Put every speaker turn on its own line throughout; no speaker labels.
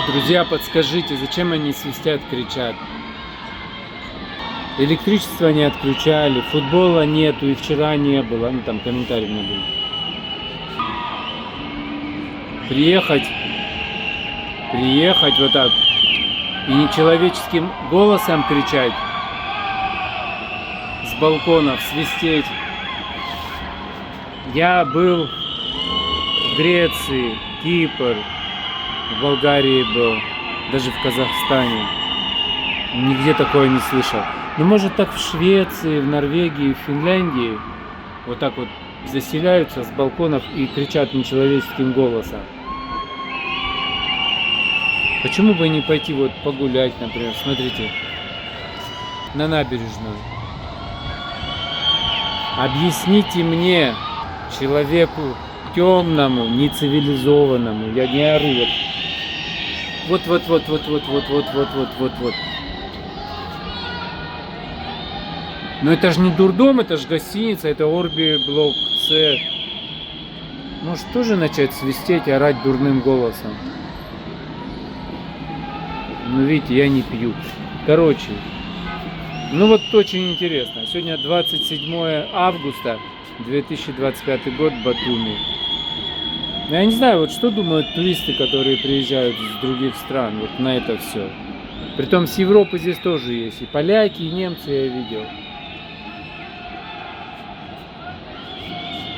Друзья, подскажите, зачем они свистят, кричат? Электричество не отключали, футбола нету и вчера не было. Ну там комментарий мне был. Приехать вот так и нечеловеческим голосом кричать, с балконов свистеть. Я был в Греции, Кипр, в Болгарии был, даже в Казахстане. Нигде такое не слышал. Ну, может, так в Швеции, в Норвегии, в Финляндии вот так вот заселяются с балконов и кричат нечеловеческим голосом. Почему бы не пойти вот погулять, например, смотрите, на набережную? Объясните мне, человеку темному, нецивилизованному, я не ору, вот. Но это же не дурдом, это же гостиница, это Орби блок С. Может тоже начать свистеть и орать дурным голосом? Ну видите, я не пью. Короче, ну вот очень интересно. Сегодня 27 августа 2025 год, Батуми. Я не знаю, вот что думают туристы, которые приезжают с других стран, вот на это все. Притом с Европы здесь тоже есть. И поляки, и немцы я видел.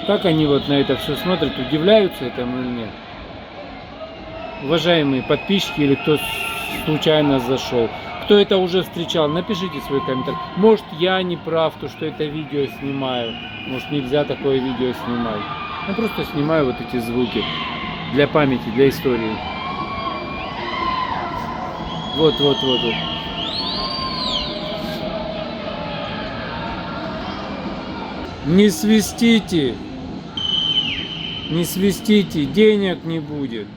Как они вот на это все смотрят, удивляются этому или нет? Уважаемые подписчики или кто случайно зашел, кто это уже встречал, напишите свой комментарий. Может, я не прав, то что это видео снимаю, может, нельзя такое видео снимать. Я просто снимаю вот эти звуки для памяти, для истории. Вот. Не свистите, денег не будет.